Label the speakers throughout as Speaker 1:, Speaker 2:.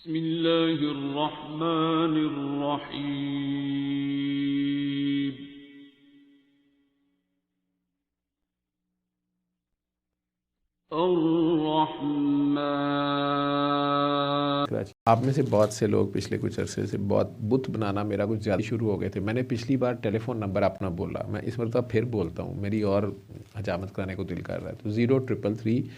Speaker 1: बिस्मिल्लाहिर्रहमानिर्रहीम। अर्रहमान।
Speaker 2: आप में से बहुत से लोग पिछले कुछ अरसे से बहुत बुत बनाना मेरा कुछ ज़्यादा शुरू हो गए थे। मैंने पिछली बार टेलीफोन नंबर अपना बोला, मैं इस मरतबा फिर बोलता हूँ, मेरी और हजामत कराने को दिल कर रहा है। तो 0333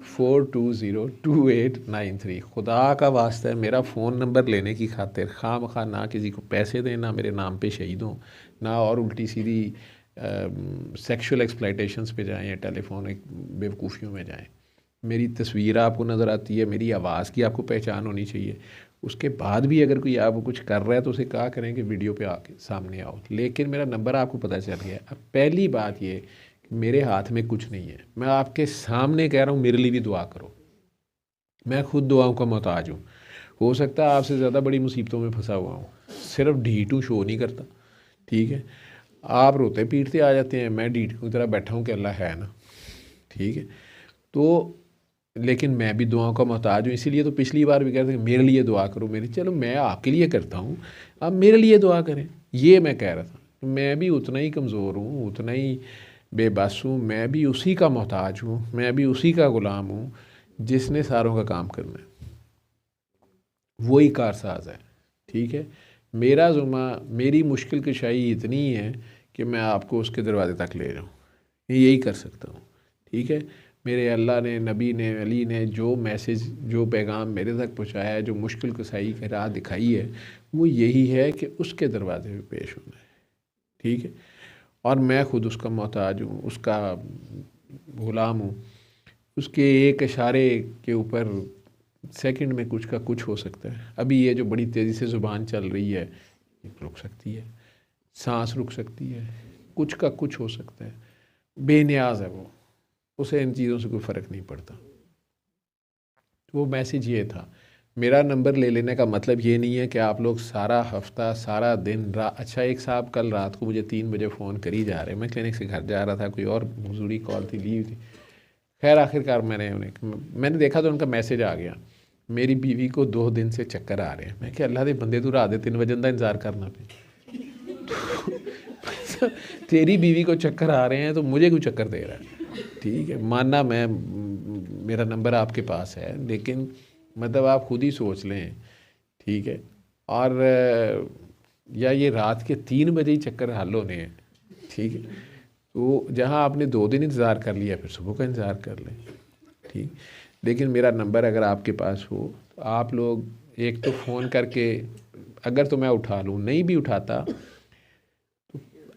Speaker 2: 420 2893। खुदा का वास्ता है, मेरा फ़ोन नंबर लेने की खातिर खामखा ना किसी को पैसे दें, ना मेरे नाम पे शहीद हों, ना और उल्टी सीधी सेक्सुअल एक्सप्लॉयटेशंस पे जाएँ या टेलीफोन बेवकूफ़ियों में जाएँ। मेरी तस्वीर आपको नज़र आती है, मेरी आवाज़ की आपको पहचान होनी चाहिए। उसके बाद भी अगर कोई आपको कुछ कर रहा है तो उसे कहा करें कि वीडियो पे आके सामने आओ। लेकिन मेरा नंबर आपको पता चल गया। अब पहली बात ये कि मेरे हाथ में कुछ नहीं है, मैं आपके सामने कह रहा हूँ, मेरे लिए भी दुआ करो। मैं खुद दुआओं का मोहताज हूँ। हो सकता है आपसे ज़्यादा बड़ी मुसीबतों में फंसा हुआ हूँ, सिर्फ ढीठ हूँ, शो नहीं करता। ठीक है, आप रोते पीटते आ जाते हैं, मैं ढीठ की तरह बैठा हूँ कि अल्लाह है ना। ठीक है, तो लेकिन मैं भी दुआओं का मोहताज हूँ। इसीलिए तो पिछली बार भी कहते हैं मेरे लिए दुआ करो मेरी। चलो मैं आपके लिए करता हूँ, आप मेरे लिए दुआ करें। ये मैं कह रहा था, मैं भी उतना ही कमज़ोर हूँ, उतना ही बेबस हूँ, मैं भी उसी का मोहताज हूँ, मैं भी उसी का ग़ुलाम हूँ जिसने सारों का काम करना है। वही कारसाज है। ठीक है, मेरा ज़ुम्मा, मेरी मुश्किल कुशाई इतनी है कि मैं आपको उसके दरवाजे तक ले जाऊँ, यही कर सकता हूँ। ठीक है, मेरे अल्लाह ने, नबी ने, अली ने जो मैसेज, जो पैगाम मेरे तक पहुँचाया है, जो मुश्किल कुशाई की राह दिखाई है, वो यही है कि उसके दरवाजे पे पेश होना है। ठीक है, और मैं ख़ुद उसका मोहताज हूँ, उसका ग़ुलाम हूँ। उसके एक इशारे के ऊपर सेकंड में कुछ का कुछ हो सकता है। अभी ये जो बड़ी तेज़ी से ज़ुबान चल रही है, रुक सकती है, सांस रुक सकती है, कुछ का कुछ हो सकता है। बेनियाज है वो, उसे इन चीज़ों से कोई फ़र्क नहीं पड़ता। वो मैसेज ये था। मेरा नंबर ले लेने का मतलब ये नहीं है कि आप लोग सारा हफ्ता, सारा दिन, रात। अच्छा, एक साहब कल रात को मुझे 3 बजे फ़ोन करी जा रहे हैं, मैं क्लिनिक से घर जा रहा था, कोई और ज़रूरी कॉल थी, लीव थी। खैर आखिरकार मैंने देखा तो उनका मैसेज आ गया, मेरी बीवी को 2 दिन से चक्कर आ रहे हैं। मैं क्या अल्लाह दे बंदे, तू रात दे 3 बजे का इंतज़ार करना पे तेरी बीवी को चक्कर आ रहे हैं तो मुझे क्यों चक्कर दे रहा है। ठीक है, मानना मैं, मेरा नंबर आपके पास है, लेकिन मतलब आप खुद ही सोच लें। ठीक है, और या ये रात के 3 बजे ही चक्कर हल होने हैं। ठीक है, तो जहाँ आपने 2 दिन इंतज़ार कर लिया, फिर सुबह का इंतज़ार कर लें। ठीक, लेकिन मेरा नंबर अगर आपके पास हो तो आप लोग एक तो फ़ोन करके, अगर तो मैं उठा लूँ, नहीं भी उठाता तो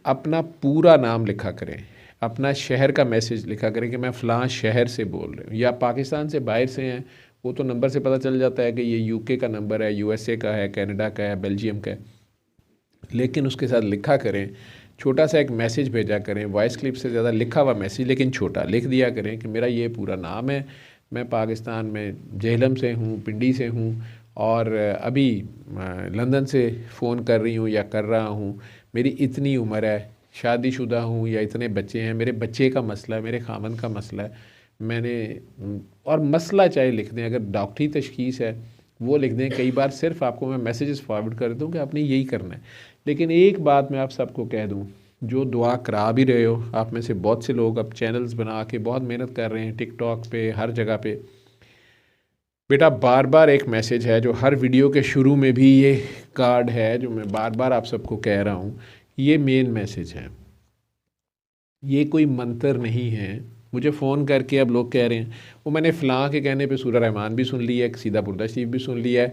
Speaker 2: अपना पूरा नाम लिखा करें, अपना शहर का मैसेज लिखा करें कि मैं फ़लाँ शहर से बोल रही हूँ, या पाकिस्तान से बाहर से हैं, वो तो नंबर से पता चल जाता है कि ये यूके का नंबर है, यूएसए का है, कनाडा का है, बेल्जियम का है। लेकिन उसके साथ लिखा करें, छोटा सा एक मैसेज भेजा करें, वॉइस क्लिप से ज़्यादा लिखा हुआ मैसेज, लेकिन छोटा लिख दिया करें कि मेरा ये पूरा नाम है, मैं पाकिस्तान में जेहलम से हूँ, पिंडी से हूँ, और अभी लंदन से फ़ोन कर रही हूँ या कर रहा हूँ, मेरी इतनी उम्र है, शादीशुदा हूँ या इतने बच्चे हैं, मेरे बच्चे का मसला है, मेरे खामन का मसला है, मैंने, और मसला चाहे लिख दें, अगर डॉक्टरी तशखीस है वो लिख दें। कई बार सिर्फ आपको मैं मैसेजेस फॉरवर्ड कर दूँ कि आपने यही करना है। लेकिन एक बात मैं आप सबको कह दूँ, जो दुआ करा भी रहे हो, आप में से बहुत से लोग अब चैनल्स बना के बहुत मेहनत कर रहे हैं, टिकटॉक पे, हर जगह पे। बेटा, बार बार एक मैसेज है जो हर वीडियो के शुरू में भी ये कार्ड है, जो मैं बार बार आप सबको कह रहा हूँ, ये मेन मैसेज है, ये कोई मंत्र नहीं है। मुझे फ़ोन करके अब लोग कह रहे हैं, वो मैंने फ़लाँ के कहने पे सूरह रहमान भी सुन ली है, सीधा बुर्दा शरीफ भी सुन लिया है,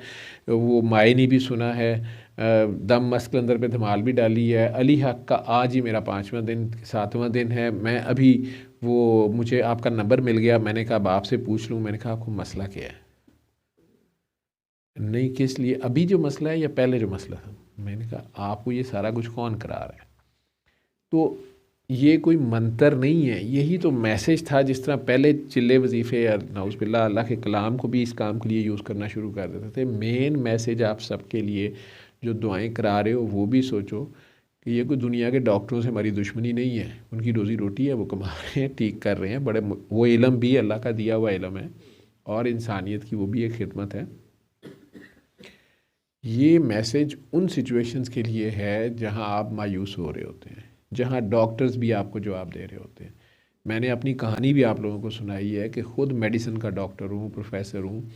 Speaker 2: वो मायनी भी सुना है, दम मस्क अंदर पे धमाल भी डाली है, अली हक का आज ही मेरा 5वां दिन, 7वां दिन है। मैं अभी, वो मुझे आपका नंबर मिल गया, मैंने कहा अब आपसे पूछ लूँ। मैंने कहा आपको मसला क्या है? नहीं, किस लिए, अभी जो मसला है या पहले जो मसला था? मैंने कहा आपको ये सारा कुछ कौन करा रहा है? तो ये कोई मंतर नहीं है, यही तो मैसेज था। जिस तरह पहले चिल्ले वजीफ़े या नाउज़ुबिल्लाह अल्लाह के कलाम को भी इस काम के लिए यूज़ करना शुरू कर देते थे। मेन मैसेज आप सबके लिए जो दुआएं करा रहे हो, वो भी सोचो कि ये कोई दुनिया के डॉक्टरों से हमारी दुश्मनी नहीं है, उनकी रोज़ी रोटी है, वो कमा रहे हैं, ठीक कर रहे हैं, बड़े, वो इल्म भी अल्लाह का दिया हुआ इल्म है, और इंसानियत की वो भी एक खिदमत है। ये मैसेज उन सिचुएशंस के लिए है जहां आप मायूस हो रहे होते हैं, जहां डॉक्टर्स भी आपको जवाब दे रहे होते हैं। मैंने अपनी कहानी भी आप लोगों को सुनाई है कि ख़ुद मेडिसिन का डॉक्टर हूँ, प्रोफेसर हूँ।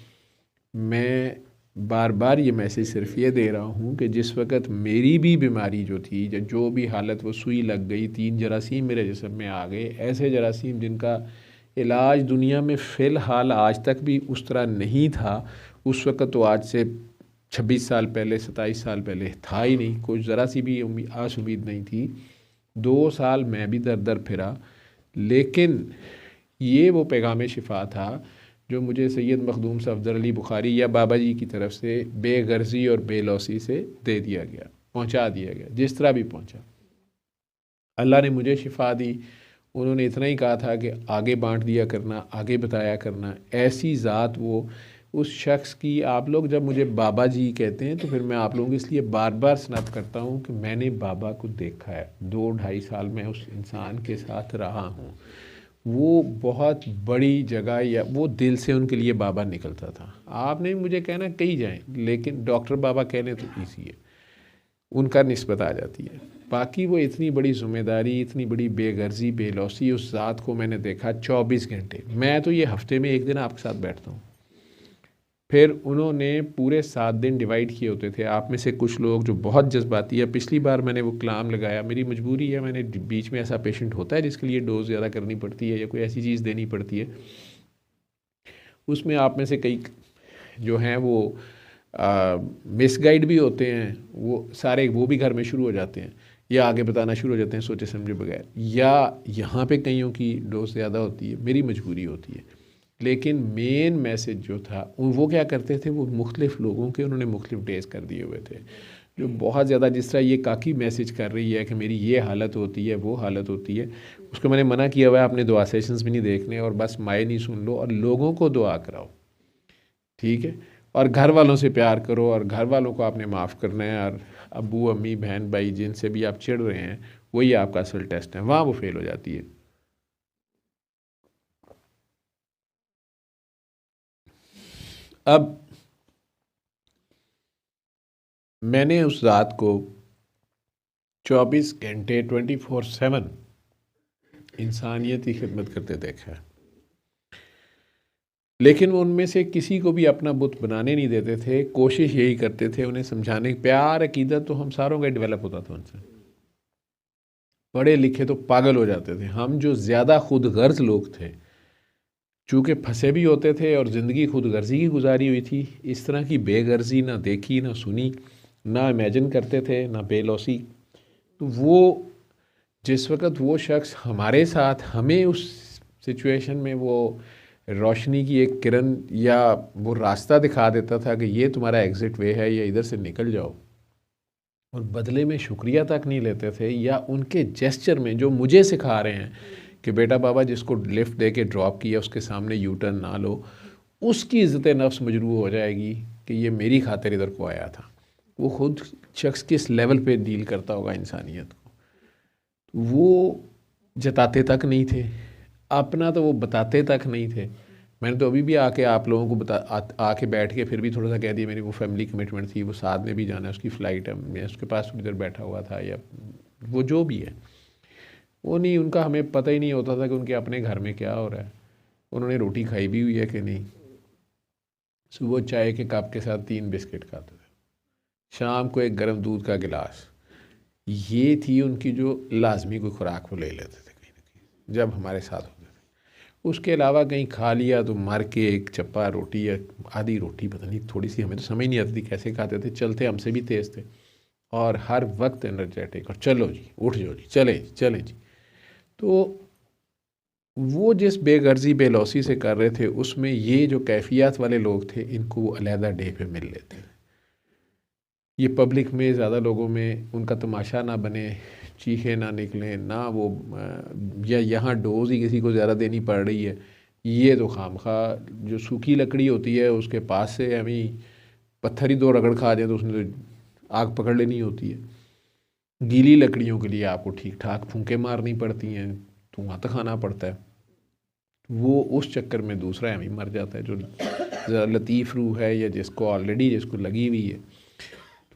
Speaker 2: मैं बार बार ये मैसेज सिर्फ ये दे रहा हूँ कि जिस वक़्त मेरी भी बीमारी जो थी, जो भी हालत, वो सुई लग गई, 3 जरासीम मेरे जिस्म में आ गए, ऐसे जरासीम जिनका इलाज दुनिया में फ़िलहाल आज तक भी उस तरह नहीं था। उस वक़्त तो आज से 26 साल पहले, 27 साल पहले था ही नहीं, कुछ ज़रा सी भी आस उम्मीद नहीं थी। 2 साल मैं भी दर दर फिरा, लेकिन ये वो पैगाम शिफा था जो मुझे सैयद मखदूम सफदर अली बुखारी या बाबा जी की तरफ से बेगर्जी और बेलौसी से दे दिया गया, पहुंचा दिया गया, जिस तरह भी पहुंचा। अल्लाह ने मुझे शिफा दी, उन्होंने इतना ही कहा था कि आगे बांट दिया करना, आगे बताया करना। ऐसी ज़ात वो उस शख्स की, आप लोग जब मुझे बाबा जी कहते हैं तो फिर मैं आप लोगों को इसलिए बार बार स्नैप करता हूँ कि मैंने बाबा को देखा है। 2-2.5 साल मैं उस इंसान के साथ रहा हूँ। वो बहुत बड़ी जगह, या वो दिल से उनके लिए बाबा निकलता था। आपने मुझे कहना कही जाएं, लेकिन डॉक्टर बाबा कहने तो ईजी है, उनका निस्बत आ जाती है। बाकी वो इतनी बड़ी ज़िम्मेदारी, इतनी बड़ी बेगर्जी, बेलौसी, उस ज़ात को मैंने देखा 24 घंटे। मैं तो ये हफ्ते में 1 दिन आपके साथ बैठता हूँ। फिर उन्होंने पूरे 7 दिन डिवाइड किए होते थे। आप में से कुछ लोग जो बहुत जज्बाती है, पिछली बार मैंने वो कलाम लगाया, मेरी मजबूरी है, मैंने बीच में ऐसा पेशेंट होता है जिसके लिए डोज ज़्यादा करनी पड़ती है या कोई ऐसी चीज़ देनी पड़ती है। उसमें आप में से कई जो हैं वो मिसगाइड भी होते हैं, वो सारे वो भी घर में शुरू हो जाते हैं या आगे बताना शुरू हो जाते हैं सोचे समझे बगैर, या यहाँ पे कईयों की डोज ज़्यादा होती है, मेरी मजबूरी होती है। लेकिन मेन मैसेज जो था वो क्या करते थे, वो मुख्तलिफ़ लोगों के उन्होंने मुख्तलिफ़ डेज कर दिए हुए थे, जो बहुत ज़्यादा, जिस तरह ये काकी मैसेज कर रही है कि मेरी ये हालत होती है, वो हालत होती है, उसको मैंने मना किया हुआ है, आपने दुआ सेशंस भी नहीं देखने और बस माए नहीं सुन लो और लोगों को दुआ कराओ, ठीक है। और घर वालों से प्यार करो और घर वालों को आपने माफ़ करना है। और अबू अम्मी बहन भाई जिनसे भी आप चिढ़ रहे हैं, वही आपका असल टेस्ट है, वहाँ वो फेल हो जाती है। अब मैंने उस रात को 24 घंटे 24/7 इंसानियत की खिदमत करते देखा है, लेकिन वो उनमें से किसी को भी अपना बुत बनाने नहीं देते थे। कोशिश यही करते थे उन्हें समझाने, प्यार अकीदत तो हम सारों का डेवलप होता था उनसे। पढ़े लिखे तो पागल हो जाते थे। हम जो ज़्यादा खुद गर्ज लोग थे, चूँकि फंसे भी होते थे और ज़िंदगी खुद गर्जी की गुजारी हुई थी, इस तरह की बेगर्जी ना देखी ना सुनी, ना इमेजिन करते थे, ना बेलौसी। तो वो जिस वक़्त वो शख्स हमारे साथ हमें उस सिचुएशन में वो रोशनी की एक किरण या वो रास्ता दिखा देता था कि ये तुम्हारा एग्ज़िट वे है, या इधर से निकल जाओ, और बदले में शुक्रिया तक नहीं लेते थे, या उनके जेस्चर में जो मुझे सिखा रहे हैं कि बेटा बाबा जिसको लिफ्ट दे के ड्रॉप किया उसके सामने यू टर्न ना लो, उसकी इज़्ज़त नफ्स मजरूह हो जाएगी कि ये मेरी खातिर इधर को आया था। वो खुद शख्स किस लेवल पे डील करता होगा इंसानियत को, वो जताते तक नहीं थे, अपना तो वो बताते तक नहीं थे। मैंने तो अभी भी आके आप लोगों को आके बैठ के फिर भी थोड़ा सा कह दिया, मेरी वो फैमिली कमिटमेंट थी, वो साथ में भी जाना है, उसकी फ़्लाइट है, मैं उसके पास थोड़ी देर बैठा हुआ था, या वो जो भी है, वो नहीं, उनका हमें पता ही नहीं होता था कि उनके अपने घर में क्या हो रहा है, उन्होंने रोटी खाई भी हुई है कि नहीं। सुबह चाय के कप के साथ 3 बिस्किट खाते थे, शाम को एक गर्म दूध का गिलास। ये थी उनकी जो लाजमी कोई खुराक, वो ले लेते थे कहीं ना कहीं जब हमारे साथ होते थे। उसके अलावा कहीं खा लिया तो मार के एक चप्पा रोटी या आधी रोटी, पता नहीं थोड़ी सी, हमें तो समझ नहीं आती थी कैसे खाते थे। चलते हमसे भी तेज़ थे और हर वक्त एनर्जेटिक, और चलो जी उठ जाओ जी, चले चलें जी। तो वो जिस बेगर्जी बेलौसी से कर रहे थे, उसमें ये जो कैफियत वाले लोग थे, इनको वो अलहदा डे पे मिल लेते थे। ये पब्लिक में ज़्यादा लोगों में उनका तमाशा ना बने, चीखें ना निकलें ना, वो या यहाँ डोज ही किसी को ज़्यादा देनी पड़ रही है, ये तो खामखा जो सूखी लकड़ी होती है उसके पास से हमें पत्थर ही 2 रगड़ खा जाए तो उसने तो आग पकड़ लेनी होती है। गीली लकड़ियों के लिए आपको ठीक ठाक फूंके मारनी पड़ती हैं, धुआं तो खाना पड़ता है। वो उस चक्कर में दूसरा हमें मर जाता है, जो ज़रा लतीफ़ रूह है या जिसको ऑलरेडी जिसको लगी हुई है।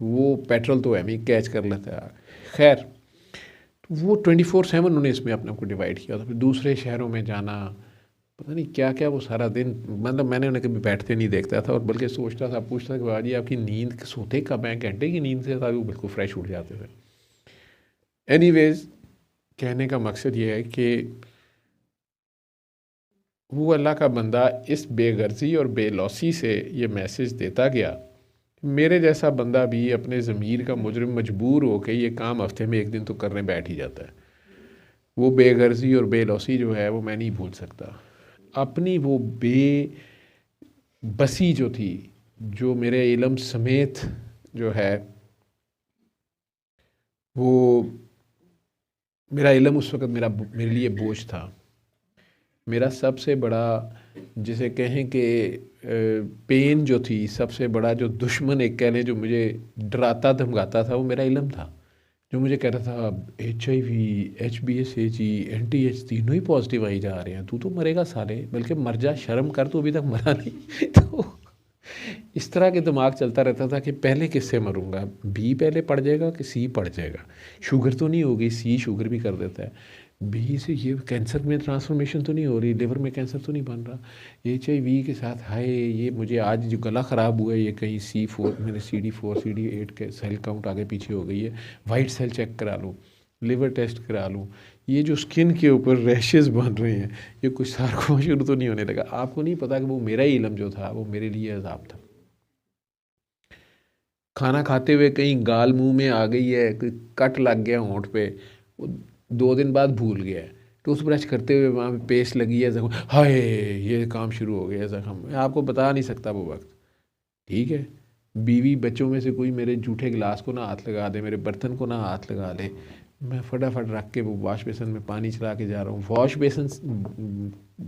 Speaker 2: तो वो पेट्रोल तो एम ही कैच कर लेता है। खैर, तो वो 24/7 उन्होंने इसमें अपने आप को डिवाइड किया था। फिर दूसरे शहरों में जाना, पता नहीं क्या क्या, वो सारा दिन, मतलब मैंने उन्हें कभी बैठते नहीं देखता था, और बल्कि सोचता था, पूछता था कि बाबा जी आपकी नींद सोते कब हैं, घंटे की नींद से था, वो बिल्कुल फ्रेश उठ जाते थे। एनीवेज, कहने का मकसद ये है कि वो अल्लाह का बंदा इस बेगर्जी और बेलौसी से ये मैसेज देता गया, मेरे जैसा बंदा भी अपने ज़मीर का मुजरिम मजबूर हो के ये काम हफ्ते में एक दिन तो करने बैठ ही जाता है। वो बेगर्जी और बेलौसी जो है वो मैं नहीं भूल सकता। अपनी वो बेबसी जो थी, जो मेरे इल्म समेत जो है, वो मेरा इल्म उस वक़्त मेरे लिए बोझ था। मेरा सबसे बड़ा, जिसे कहें कि पेन जो थी, सबसे बड़ा जो दुश्मन एक कह लें जो मुझे डराता धमकाता था, वो मेरा इल्म था। जो मुझे कहता था HIV, HbSAg, NTH तीनों ही पॉजिटिव आई जा रहे हैं, तू तो मरेगा साले, बल्कि मर जा, शर्म कर, तू अभी तक मरा नहीं। तो इस तरह के दिमाग चलता रहता था कि पहले किससे मरूंगा, बी पहले पड़ जाएगा कि सी पड़ जाएगा, शुगर तो नहीं होगी, सी शुगर भी कर देता है, बी से ये कैंसर में ट्रांसफॉर्मेशन तो नहीं हो रही, लिवर में कैंसर तो नहीं बन रहा, HIV के साथ हाय ये मुझे आज जो गला ख़राब हुआ है ये कहीं C4, मेरे CD4 CD8 के सेल काउंट आगे पीछे हो गई है, वाइट सेल चेक करा लूँ, लिवर टेस्ट करा लूँ, ये जो स्किन के ऊपर रैशेस बन रहे हैं, ये कुछ सार्कोमा शुरू तो नहीं होने लगा। आपको नहीं पता कि वो मेरा ही इल्म जो था वो मेरे लिए अजाब था। खाना खाते हुए कहीं गाल मुंह में आ गई है, कोई कट लग गया होंठ पे, वो 2 दिन बाद भूल गया है, टूथब्रश करते हुए वहाँ पे पेस्ट लगी है, जख्म, हाय ये काम शुरू हो गया जख्म, मैं आपको बता नहीं सकता वो वक्त। ठीक है, बीवी बच्चों में से कोई मेरे जूठे गिलास को ना हाथ लगा दे, मेरे बर्तन को ना हाथ लगा दे, मैं फटाफट रख के वो वॉश बेसन में पानी चला के जा रहा हूँ। वॉश बेसन,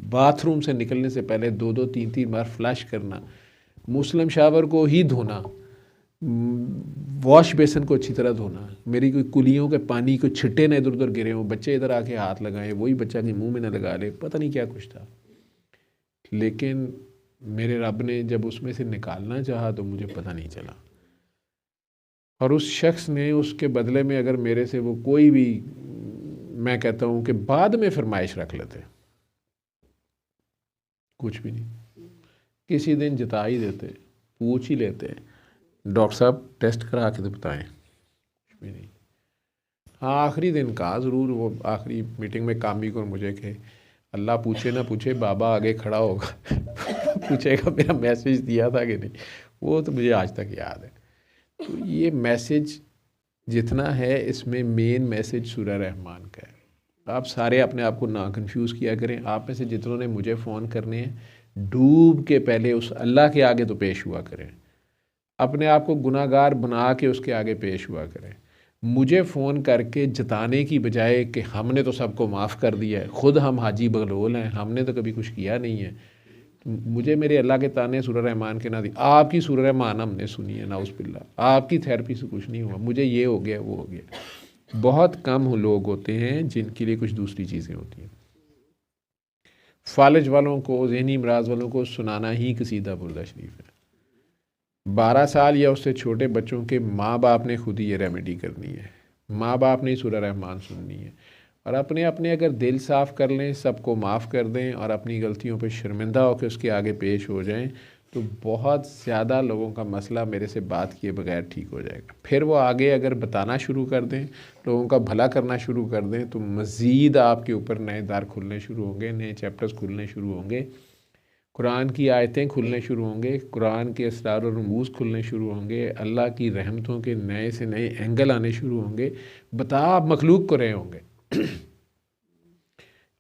Speaker 2: बाथरूम से निकलने से पहले 2-2 3-3 बार फ्लश करना, मुस्लिम शावर को ही धोना, वॉश बेसन को अच्छी तरह धोना, मेरी कोई कुलियों के पानी को छिट्टे ना इधर उधर गिरे हों, बच्चे इधर आके हाथ लगाएं, वही बच्चा के मुंह में ना लगा ले, पता नहीं क्या कुछ था। लेकिन मेरे रब ने जब उसमें से निकालना चाहा तो मुझे पता नहीं चला। और उस शख्स ने उसके बदले में अगर मेरे से वो कोई भी, मैं कहता हूँ कि बाद में फरमाइश रख लेते, कुछ भी नहीं, किसी दिन जता ही देते, पूछ ही लेते, डॉक्टर साहब टेस्ट करा के तो बताएं, कुछ भी नहीं। हाँ, आखिरी दिन कहा ज़रूर, वो आखिरी मीटिंग में कामिक और मुझे कि अल्लाह पूछे ना पूछे, बाबा आगे खड़ा होगा पूछेगा मेरा मैसेज दिया था कि नहीं। वो तो मुझे आज तक याद है। तो ये मैसेज जितना है, इसमें मेन मैसेज सूरह रहमान का है। आप सारे अपने आप को ना कंफ्यूज किया करें। आप में से जितनों ने मुझे फ़ोन करने हैं, डूब के पहले उस अल्लाह के आगे तो पेश हुआ करें, अपने आप को गुनाहगार बना के उसके आगे पेश हुआ करें। मुझे फ़ोन करके जताने की बजाय कि हमने तो सबको माफ़ कर दिया है, ख़ुद हम हाजी बगलोल हैं, हमने तो कभी कुछ किया नहीं है, तो मुझे मेरे अल्लाह के ताने सूरह रहमान के ना दी। आपकी सूरह रहमान हमने सुनी है, नाउज़ बिल्लाह, आपकी थेरेपी से कुछ नहीं हुआ, मुझे ये हो गया वो हो गया। बहुत कम लोग होते हैं जिनके लिए कुछ दूसरी चीज़ें होती हैं। फालिज वालों को, ज़हनी अमराज वालों को सुनाना ही कसीदा बुर्दा शरीफ है। 12 साल या उससे छोटे बच्चों के माँ बाप ने खुद ही ये रेमेडी करनी है, माँ बाप ने ही सूरह रहमान सुननी है, और अपने अपने अगर दिल साफ़ कर लें, सबको माफ़ कर दें और अपनी गलतियों पर शर्मिंदा होकर उसके आगे पेश हो जाएं, तो बहुत ज़्यादा लोगों का मसला मेरे से बात किए बगैर ठीक हो जाएगा। फिर वो आगे अगर बताना शुरू कर दें, लोगों का भला करना शुरू कर दें, तो मज़ीद आपके ऊपर नए द्वार खुलने शुरू होंगे, नए चैप्टर्स खुलने शुरू होंगे, कुरान की आयतें खुलने शुरू होंगे, कुरान के असरार और रमूज़ खुलने शुरू होंगे, अल्लाह की रहमतों के नए से नए एंगल आने शुरू होंगे। बता आप मखलूक को रहे होंगे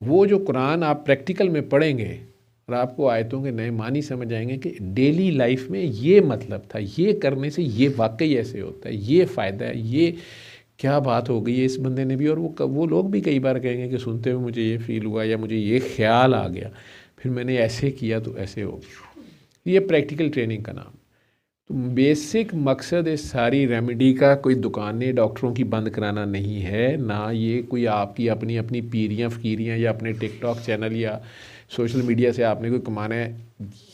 Speaker 2: वो जो कुरान आप प्रैक्टिकल में पढ़ेंगे और आपको आयतों के नए मानी समझ आएंगे कि डेली लाइफ में ये मतलब था, ये करने से ये वाकई ऐसे होता है, ये फ़ायदा है, ये क्या बात हो गई है इस बंदे ने भी। और वो लोग भी कई बार कहेंगे कि सुनते हुए मुझे ये फ़ील हुआ या मुझे ये ख्याल आ गया, फिर मैंने ऐसे किया तो ऐसे हो गया। ये प्रैक्टिकल ट्रेनिंग का नाम। तो बेसिक मकसद इस सारी रेमेडी का कोई दुकानें डॉक्टरों की बंद कराना नहीं है, ना ये कोई आपकी अपनी अपनी पीरियाँ फ़कीरियाँ या अपने टिकटॉक चैनल या सोशल मीडिया से आपने कोई कमाना है,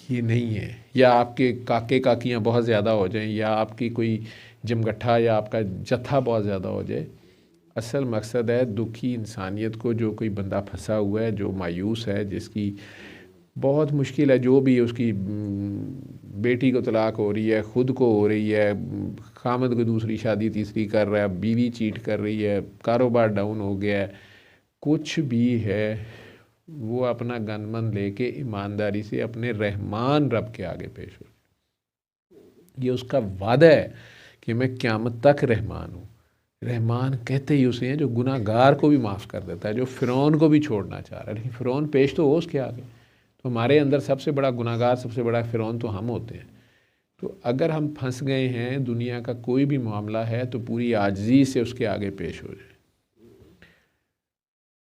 Speaker 2: ये नहीं है। या आपके काके काकियाँ बहुत ज़्यादा हो जाएं, या आपकी कोई जमगट्ठा या आपका जत्था बहुत ज़्यादा हो जाए। असल मकसद है दुखी इंसानियत को, जो कोई बंदा फंसा हुआ है, जो मायूस है, जिसकी बहुत मुश्किल है, जो भी उसकी बेटी को तलाक हो रही है, ख़ुद को हो रही है, खामद को दूसरी शादी तीसरी कर रहा है, बीवी चीट कर रही है, कारोबार डाउन हो गया है, कुछ भी है, वो अपना गनमन लेके ईमानदारी से अपने रहमान रब के आगे पेश हो। ये उसका वादा है कि मैं क़यामत तक रहमान हूँ। रहमान कहते ही उसे हैं जो गुनाहगार को भी माफ़ कर देता है, जो फ़िरौन को भी छोड़ना चाह रहा है, लेकिन फ़िरौन पेश तो हो उसके आगे। तो हमारे अंदर सबसे बड़ा गुनाहगार, सबसे बड़ा फ़िरौन तो हम होते हैं। तो अगर हम फंस गए हैं, दुनिया का कोई भी मामला है, तो पूरी आजिज़ी से उसके आगे पेश हो जाए।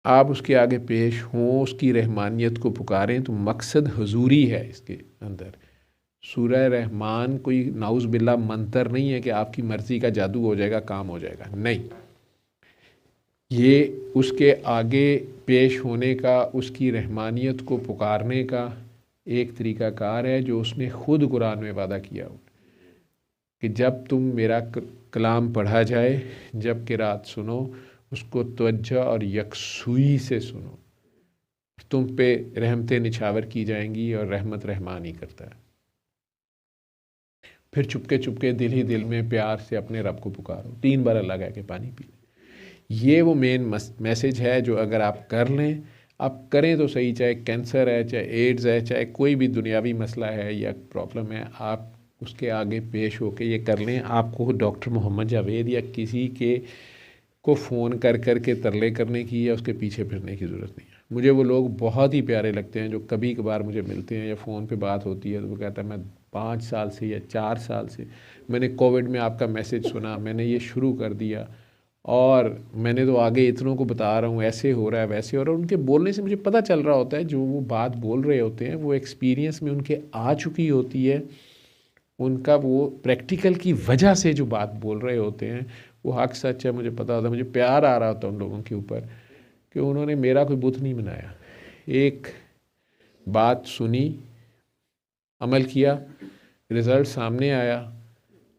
Speaker 2: आप उसके आगे पेश हों, उसकी रहमानियत को पुकारें, तो मकसद हुजूरी है इसके अंदर। सूरह रहमान कोई नाउज़ बिल्ला मंतर नहीं है कि आपकी मर्ज़ी का जादू हो जाएगा, काम हो जाएगा, नहीं। ये उसके आगे पेश होने का, उसकी रहमानियत को पुकारने का एक तरीक़ाकार है जो उसने ख़ुद कुरान में वादा किया हो कि जब तुम मेरा कलाम पढ़ा जाए, जब किरात सुनो, उसको तवज्जो और यकसुई से सुनो, तुम पे रहमतें निछावर की जाएंगी, और रहमत रहमान ही करता है। फिर चुपके चुपके दिल ही दिल में प्यार से अपने रब को पुकारो, 3 बार अल्लाह कह के पानी पी लें। ये वो मेन मैसेज है जो अगर आप कर लें, आप करें तो सही, चाहे कैंसर है, चाहे एड्स है, चाहे कोई भी दुनियावी मसला है या प्रॉब्लम है, आप उसके आगे पेश होकर ये कर लें। आपको डॉक्टर मोहम्मद जावेद या किसी के को फ़ोन कर कर के तरले करने की या उसके पीछे फिरने की ज़रूरत नहीं है। मुझे वो लोग बहुत ही प्यारे लगते हैं जो कभी कभार मुझे मिलते हैं या फ़ोन पे बात होती है तो वो कहता है मैं 5 साल से या 4 साल से, मैंने कोविड में आपका मैसेज सुना, मैंने ये शुरू कर दिया, और मैंने तो आगे इतनों को बता रहा हूँ, ऐसे हो रहा है, वैसे हो रहा है। उनके बोलने से मुझे पता चल रहा होता है जो वो बात बोल रहे होते हैं वो एक्सपीरियंस में उनके आ चुकी होती है, उनका वो प्रैक्टिकल की वजह से जो बात बोल रहे होते हैं वो हक सच है। मुझे पता होता है, मुझे प्यार आ रहा होता है उन लोगों के ऊपर कि उन्होंने मेरा कोई बुत नहीं बनाया, एक बात सुनी, अमल किया, रिज़ल्ट सामने आया,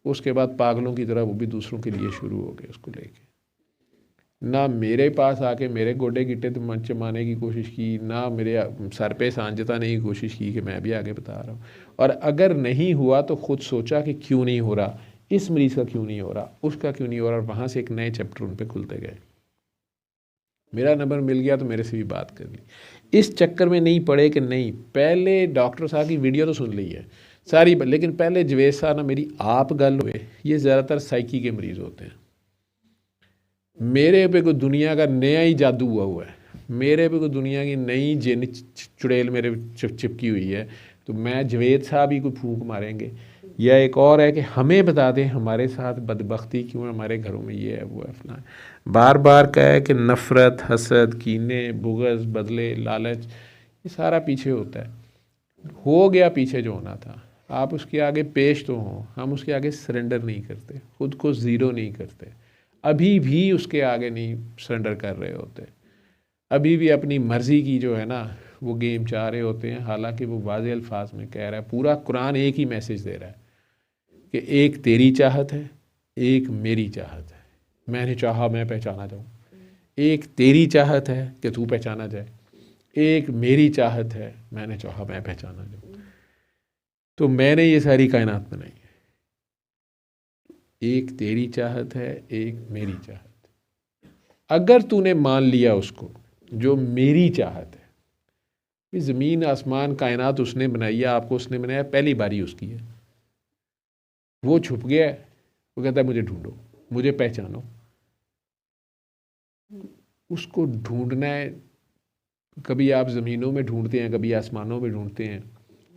Speaker 2: उसके बाद पागलों की तरह वो भी दूसरों के लिए शुरू हो गए उसको लेके। ना मेरे पास आके मेरे गोडे गिट्टे तो चमाने की कोशिश की, ना मेरे सर पे सांझ जताने की कोशिश की कि मैं भी आगे बता रहा हूँ। और अगर नहीं हुआ तो ख़ुद सोचा कि क्यों नहीं हो रहा, इस मरीज़ का क्यों नहीं हो रहा, उसका क्यों नहीं हो रहा, और वहाँ से एक नए चैप्टर उन पे खुलते गए। मेरा नंबर मिल गया तो मेरे से भी बात कर ली। इस चक्कर में नहीं पड़े कि नहीं पहले डॉक्टर साहब की वीडियो तो सुन ली है सारी, लेकिन पहले जवेद साहब ना मेरी आप गल हुए। ये ज़्यादातर साइकी के मरीज़ होते हैं। मेरे पे कोई दुनिया का नया ही जादू हुआ है, मेरे पे कोई दुनिया की नई जिन चुड़ैल मेरे चिपकी हुई है, तो मैं जवेद साहब ही कोई फूंक मारेंगे। या एक और है कि हमें बता दें हमारे साथ बदबख्ती क्यों है, हमारे घरों में ये है वो है फलां। बार बार कहे कि नफ़रत, हसद, कीने, बुग़्ज़, बदले, लालच, ये सारा पीछे होता है। हो गया पीछे जो होना था, आप उसके आगे पेश तो हों। हम उसके आगे सरेंडर नहीं करते, ख़ुद को ज़ीरो नहीं करते, अभी भी उसके आगे नहीं सरेंडर कर रहे होते, अभी भी अपनी मर्ज़ी की जो है ना वो गेम चाह रहे होते हैं। हालांकि वो वाज़े अल्फाज में कह रहा है, पूरा कुरान एक ही मैसेज दे रहा है कि एक तेरी चाहत है, एक मेरी चाहत है, मैंने चाहा मैं पहचाना जाऊँ। एक तेरी चाहत है कि तू पहचाना जाए, एक मेरी चाहत है, मैंने चाहा मैं पहचाना जाऊँ। तो मैंने ये सारी कायनात बनाई है। एक तेरी चाहत है, एक मेरी चाहत। अगर तूने मान लिया उसको जो मेरी चाहत है, ये ज़मीन आसमान कायनात उसने बनाई है, आपको उसने बनाया, पहली बारी उसकी है। वो छुप गया है, वो कहता है मुझे ढूंढो, मुझे पहचानो। उसको ढूंढना है। कभी आप ज़मीनों में ढूंढते हैं, कभी आसमानों में ढूंढते हैं,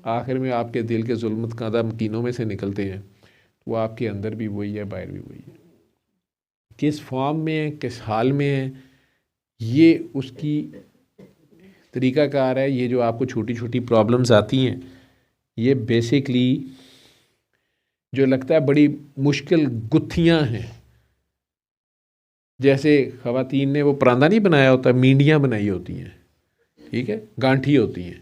Speaker 2: आखिर में आपके दिल के जुल्मत कादा मकीनों में से निकलते हैं। वो आपके अंदर भी वही है, बाहर भी वही है। किस फॉर्म में है, किस हाल में है, ये उसकी तरीक़ाकार है। ये जो आपको छोटी छोटी प्रॉब्लम्स आती हैं, ये बेसिकली जो लगता है बड़ी मुश्किल गुत्थियाँ हैं। जैसे ख़वातीन ने वो परांदा नहीं बनाया होता, मींडियाँ बनाई होती हैं, ठीक है, गांठी होती हैं,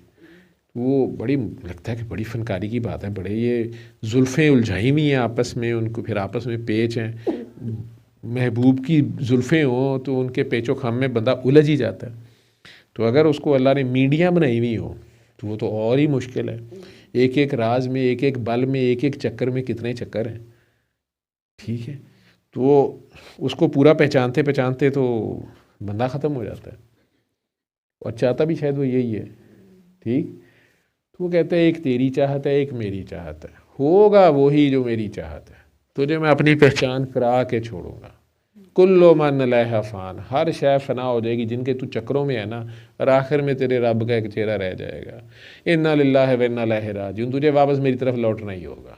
Speaker 2: तो वो बड़ी लगता है कि बड़ी फनकारी की बात है, बड़े ये जुल्फ़ें उलझाई हुई हैं आपस में, उनको फिर आपस में पेच हैं। महबूब की जुल्फ़ें हों तो उनके पेचो खाम में बंदा उलझ ही जाता है। तो अगर उसको अल्लाह ने मीडिया बनाई हुई हो तो वो तो और ही मुश्किल है। एक एक राज में, एक एक बल में, एक एक चक्कर में कितने चक्कर हैं, ठीक है। तो उसको पूरा पहचानते पहचानते तो बंदा ख़त्म हो जाता है, और चाहता भी शायद वो यही है, ठीक। तो वो कहते हैं एक तेरी चाहत है, एक मेरी चाहत है, होगा वही जो मेरी चाहत है, तुझे मैं अपनी पहचान करा के छोड़ूंगा। कुल्लो मन लह फ़ान, हर शय फना हो जाएगी जिनके तू चक्रों में है ना, और आखिर में तेरे रब का एक चेहरा रह जाएगा। इन्ना लिल्लाहि व इन्ना इलैहि राजिऊन, तुझे वापस मेरी तरफ लौटना ही होगा।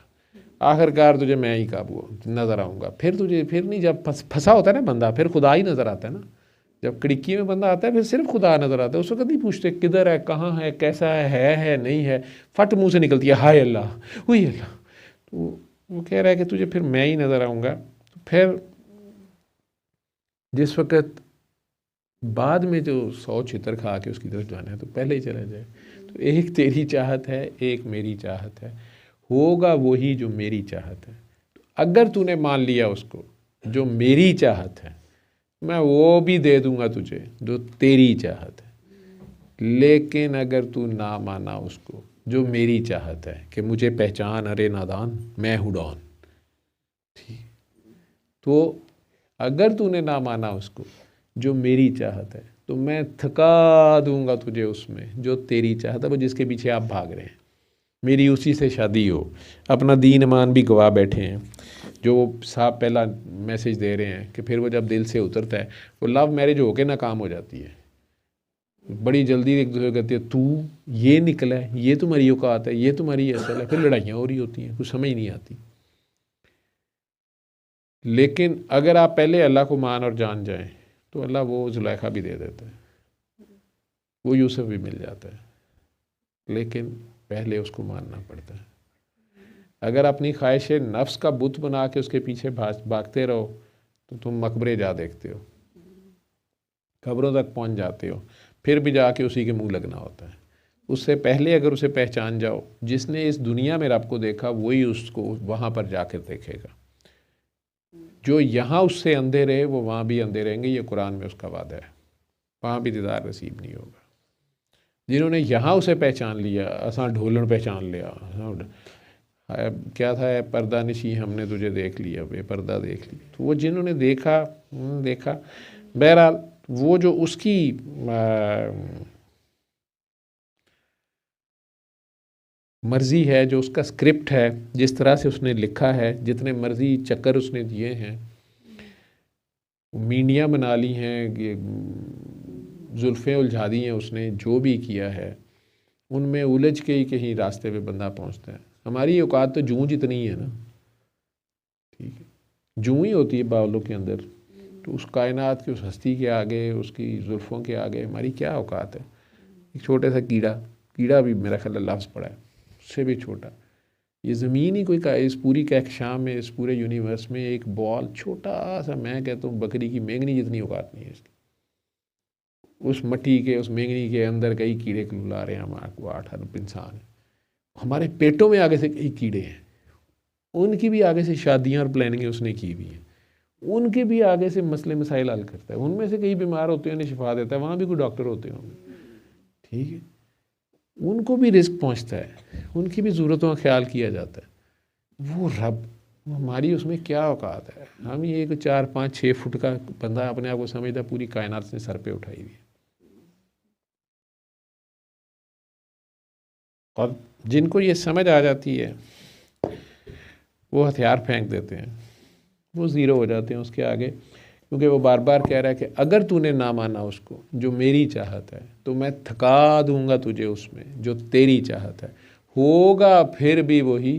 Speaker 2: आखिरकार तुझे मैं ही काबू नज़र आऊँगा। फिर तुझे, फिर नहीं, जब फंसा होता है ना बंदा, फिर खुदा ही नज़र आता है ना। जब कड़िक्की में बंदा आता है फिर सिर्फ खुदा नज़र आता है। उस वक्त नहीं पूछते किधर है, कहाँ है, कैसा है नहीं है। फट मुँह से निकलती है हाय अल्लाह, हुई अल्लाह। तो वो कह रहा है कि तुझे फिर मैं ही नज़र आऊँगा। तो फिर जिस वक़्त बाद में जो 100 छितर खा के उसकी तरफ जाना है तो पहले ही चला जाए। तो एक तेरी चाहत है, एक मेरी चाहत है, होगा वही जो मेरी चाहत है। तो अगर तूने मान लिया उसको जो मेरी चाहत है, मैं वो भी दे दूंगा तुझे जो तेरी चाहत है। लेकिन अगर तू ना माना उसको जो मेरी चाहत है कि मुझे पहचान अरे नादान मैं हूँ डॉन, ठीक। तो अगर तूने ना माना उसको जो मेरी चाहत है तो मैं थका दूंगा तुझे उसमें जो तेरी चाहत है, वो जिसके पीछे आप भाग रहे हैं। मेरी उसी से शादी हो, अपना दीन ईमान भी गवा बैठे हैं। जो साहब पहला मैसेज दे रहे हैं कि फिर वो जब दिल से उतरता है, वो लव मैरिज होके नाकाम हो जाती है। बड़ी जल्दी एक दूसरे कहती है तू ये निकला है, ये तुम्हारी औकात है, ये तुम्हारी असल है, फिर लड़ाइयाँ हो रही होती हैं, कुछ समझ नहीं आती। लेकिन अगर आप पहले अल्लाह को मान और जान जाएं तो अल्लाह वो जुलेखा भी दे देता है, वो यूसुफ भी मिल जाता है। लेकिन पहले उसको मानना पड़ता है। अगर अपनी ख्वाहिश नफ्स का बुत बना के उसके पीछे भागते रहो तो तुम मकबरे जा देखते हो, कब्रों तक पहुंच जाते हो, फिर भी जाके उसी के मुंह लगना होता है। उससे पहले अगर उसे पहचान जाओ, जिसने इस दुनिया में रब को देखा वही उसको वहाँ पर जाकर देखेगा। जो यहाँ उससे अंधे रहे वो वहाँ भी अंधे रहेंगे, ये कुरान में उसका वादा है, वहाँ भी दीदार नसीब नहीं होगा। जिन्होंने यहाँ उसे पहचान लिया, असा ढोलन पहचान लिया, क्या था पर्दा निशी हमने तुझे देख लिया, बेपर्दा देख लिया। तो वो जिन्होंने देखा देखा, बहरहाल वो जो उसकी मर्ज़ी है, जो उसका स्क्रिप्ट है, जिस तरह से उसने लिखा है, जितने मर्ज़ी चक्कर उसने दिए हैं, मीडिया बना ली हैं, जुल्फ़ें उलझा दी हैं उसने, जो भी किया है उनमें उलझ के ही कहीं रास्ते पे बंदा पहुंचता है। हमारी औकात तो जूं जितनी ही है ना, ठीक है, जूं ही होती है बावलों के अंदर। तो उस कायनात की, उस हस्ती के आगे, उसकी जुल्फ़ों के आगे हमारी क्या औकात है। एक छोटे सा कीड़ा, कीड़ा भी मेरा ख्याल लफ्ज़ पड़ा है, उससे भी छोटा। ये ज़मीन ही कोई का, इस पूरी कहकशां में, इस पूरे यूनिवर्स में एक बॉल छोटा सा, मैं कहता हूँ बकरी की मेंगनी जितनी औकात नहीं है इसकी। उस मट्टी के, उस मेंगनी के अंदर कई कीड़े कुला रहे हैं, हमारे को 8 अरब इंसान है। हमारे पेटों में आगे से कई कीड़े हैं, उनकी भी आगे से शादियाँ और प्लानिंग उसने की हुई हैं, उनके भी आगे से मसले मसाइल हल करता है। उनमें से कई बीमार होते हैं, उन्हें शिफा देता है, वहाँ भी कोई डॉक्टर होते होंगे, ठीक है। उनको भी रिस्क पहुँचता है, उनकी भी ज़रूरतों का ख्याल किया जाता है। वो रब, हमारी उसमें क्या औकात है। हम ये एक 4, 5, 6 फुट का बंदा अपने आप को समझता, पूरी कायनात ने सर पे उठाई हुई है। और जिनको ये समझ आ जाती है वो हथियार फेंक देते हैं, वो ज़ीरो हो जाते हैं उसके आगे। क्योंकि वो बार बार कह रहा है कि अगर तूने ना माना उसको जो मेरी चाहत है तो मैं थका दूंगा तुझे उसमें जो तेरी चाहत है, होगा फिर भी वही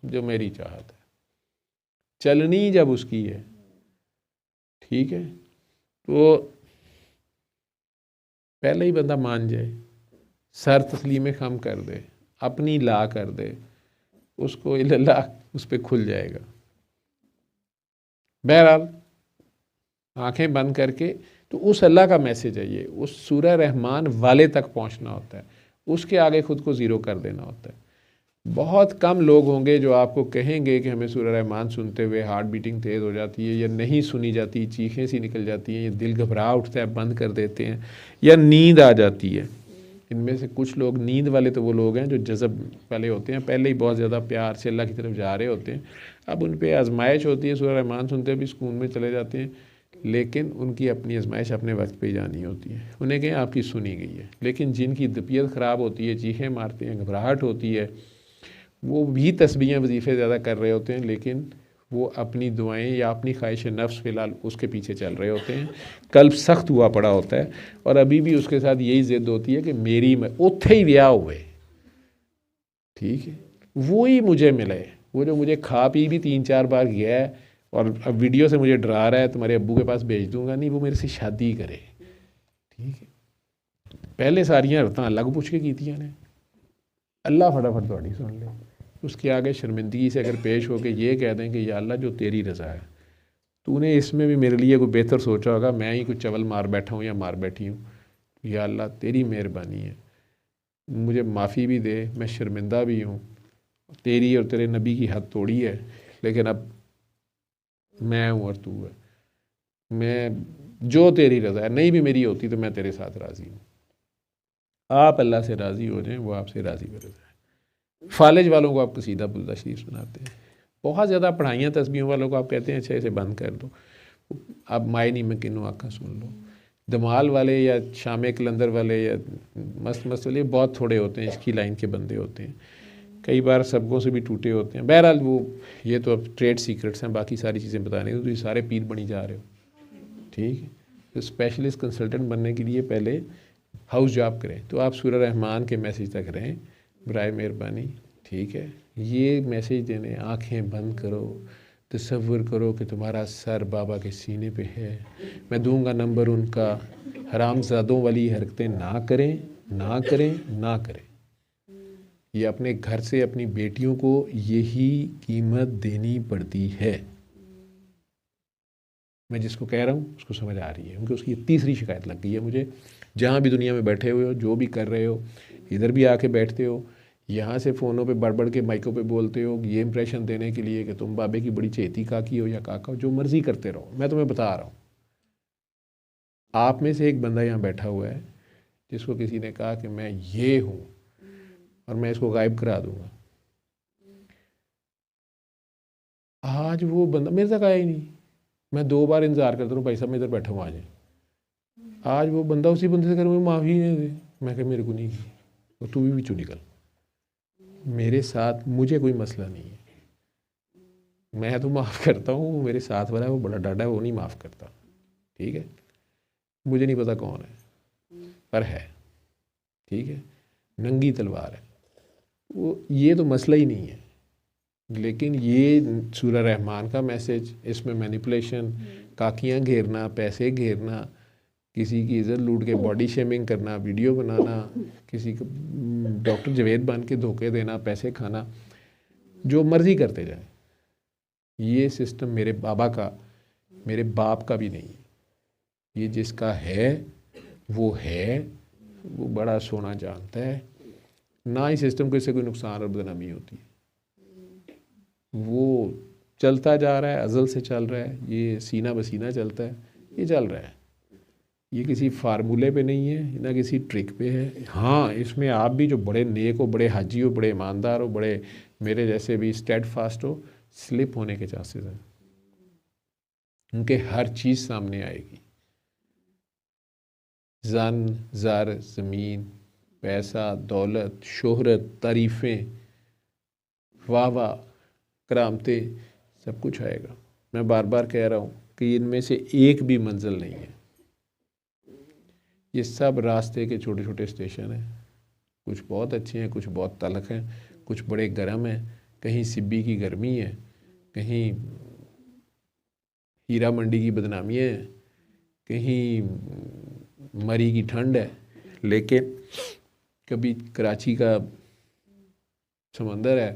Speaker 2: जो मेरी चाहत है। चलनी जब उसकी है, ठीक है, तो पहले ही बंदा मान जाए, सर तस्लीम खम कर दे, अपनी ला कर दे, उसको इल्लल्लाह उस पर खुल जाएगा। बहरहाल आंखें बंद करके, तो उस अल्लाह का मैसेज है ये, उस सूरह रहमान वाले तक पहुंचना होता है। उसके आगे ख़ुद को ज़ीरो कर देना होता है। बहुत कम लोग होंगे जो आपको कहेंगे कि हमें सूरह रहमान सुनते हुए हार्ट बीटिंग तेज़ हो जाती है, या नहीं सुनी जाती, चीखें सी निकल जाती हैं, या दिल घबरा उठता है, बंद कर देते हैं, या नींद आ जाती है। इनमें से कुछ लोग, नींद वाले तो वो लोग हैं जो जज़ब वाले होते हैं, पहले ही बहुत ज़्यादा प्यार से अल्लाह की तरफ जा रहे होते हैं, अब उन पर आजमाइश होती है, सूरह रहमान सुनते हुए भी सुकून में चले जाते हैं, लेकिन उनकी अपनी आजमाइश अपने वक्त पे जानी होती है। उन्हें कहें आपकी सुनी गई है। लेकिन जिनकी तबीयत ख़राब होती है, चीखें मारते हैं, घबराहट होती है, वो भी तस्बीहें वजीफ़े ज़्यादा कर रहे होते हैं, लेकिन वो अपनी दुआएं या अपनी ख्वाहिश नफ्स फ़िलहाल उसके पीछे चल रहे होते हैं। कल्ब सख्त हुआ पड़ा होता है और अभी भी उसके साथ यही ज़िद होती है कि मेरी उत्थे ही ब्याह हुए, ठीक है, वो ही मुझे मिले, वो जो मुझे खा पी भी 3-4 बार गया है और अब वीडियो से मुझे डरा रहा है तुम्हारे अब्बू के पास भेज दूंगा, नहीं, वो मेरे से शादी करे, ठीक है। पहले सारियां हरतां अलग पुछ के कीतियां ने, अल्लाह फटाफट थोड़ी सुन ले। उसके आगे शर्मिंदगी से अगर पेश हो के ये कह दें कि या अल्लाह जो तेरी रज़ा है, तूने इसमें भी मेरे लिए कोई बेहतर सोचा होगा, मैं ही कुछ चवल मार बैठा हूँ या मार बैठी हूँ, या अल्लाह तेरी मेहरबानी है, मुझे माफ़ी भी दे, मैं शर्मिंदा भी हूँ, तेरी और तेरे नबी की हद तोड़ी है, लेकिन अब मैं हूँ और तू है, मैं जो तेरी रज़ा है, नहीं भी मेरी होती तो मैं तेरे साथ राज़ी हूँ। आप अल्लाह से राज़ी हो जाएं, वो आपसे राज़ी हो जाए। फालिज वालों को आप कसीदा बुल्दा शरीफ सुनाते हैं, बहुत ज़्यादा पढ़ाइयाँ तस्बीहों वालों को आप कहते हैं अच्छा इसे बंद कर दो, आप माए नहीं मैं किन्नू आका सुन लो। दमाल वाले या शाम कलंदर वाले या मस्त मस्त वाले बहुत थोड़े होते हैं, इसकी लाइन के बंदे होते हैं, कई बार सबकों से भी टूटे होते हैं। बहरहाल वो ये तो अब ट्रेड सीक्रेट्स हैं, बाकी सारी चीज़ें बताने तो ये सारे पीर बनी जा रहे हो, ठीक है। तो स्पेशलिस्ट कंसल्टेंट बनने के लिए पहले हाउस जॉब करें, तो आप सूरह रहमान के मैसेज तक रहें बराए मेहरबानी, ठीक है। ये मैसेज देने, आँखें बंद करो, तसव्वुर करो कि तुम्हारा सर बाबा के सीने पे है, मैं दूंगा नंबर उनका, हरामजादों वाली हरकतें ना करें, ना करें, ना करें। ये अपने घर से अपनी बेटियों को यही कीमत देनी पड़ती है। मैं जिसको कह रहा हूँ उसको समझ आ रही है, क्योंकि उसकी ये तीसरी शिकायत लग गई है मुझे। जहाँ भी दुनिया में बैठे हुए हो, जो भी कर रहे हो, इधर भी आके बैठते हो, यहाँ से फ़ोनों पे बढ़ के माइकों पे बोलते हो ये इंप्रेशन देने के लिए कि तुम बाबे की बड़ी चहेती काकी हो या काका हो, जो मर्ज़ी करते रहो। मैं तुम्हें बता रहा हूँ, आप में से एक बंदा यहाँ बैठा हुआ है जिसको किसी ने कहा कि मैं ये हूँ और मैं इसको गायब करा दूँगा। आज वो बंदा मेरे तक आया ही नहीं, मैं 2 बार इंतज़ार करता हूँ, भाई साहब मैं इधर बैठा हूँ आ जाए। आज वो बंदा उसी बंदे से कर मुझे माफ़ी नहीं दे, मैं कह मेरे को नहीं की, तो तू भी बीचों निकल, मेरे साथ मुझे कोई मसला नहीं है, मैं तो माफ़ करता हूँ, मेरे साथ वाला है वो बड़ा डाडा है, वो नहीं माफ़ करता, ठीक है। मुझे नहीं पता कौन है पर है, ठीक है, नंगी तलवार है वो, ये तो मसला ही नहीं है। लेकिन ये सूरह रहमान का मैसेज, इसमें मैनिपुलेशन, काकियाँ घेरना, पैसे घेरना, किसी की इज़्ज़त लूट के बॉडी शेमिंग करना, वीडियो बनाना, किसी को डॉक्टर जवेद बन के धोखे देना, पैसे खाना, जो मर्ज़ी करते जाए, ये सिस्टम मेरे बाबा का, मेरे बाप का भी नहीं है। ये जिसका है वो है, वो बड़ा सोना जानता है, ना ही सिस्टम को इससे कोई नुकसान और बदनामी होती है। वो चलता जा रहा है, अज़ल से चल रहा है, ये सीना बसीना चलता है, ये चल रहा है, ये किसी फार्मूले पे नहीं है, ना किसी ट्रिक पे है। हाँ, इसमें आप भी जो बड़े नेक हो, बड़े हाजी हो, बड़े ईमानदार हो, बड़े मेरे जैसे भी स्टेड फास्ट हो, स्लिप होने के चांसेस हैं, उनके हर चीज़ सामने आएगी, जन, ज़र, ज़मीन, पैसा, दौलत, शोहरत, तारीफ़ें, वाह वाह, करामतें, सब कुछ आएगा। मैं बार बार कह रहा हूँ कि इनमें से एक भी मंजिल नहीं है, ये सब रास्ते के छोटे छोटे स्टेशन हैं, कुछ बहुत अच्छे हैं, कुछ बहुत तलख हैं, कुछ बड़े गर्म हैं, कहीं सिब्बी की गर्मी है, कहीं हीरा मंडी की बदनामी है, कहीं मरी की ठंड है, लेकिन कभी कराची का समंदर है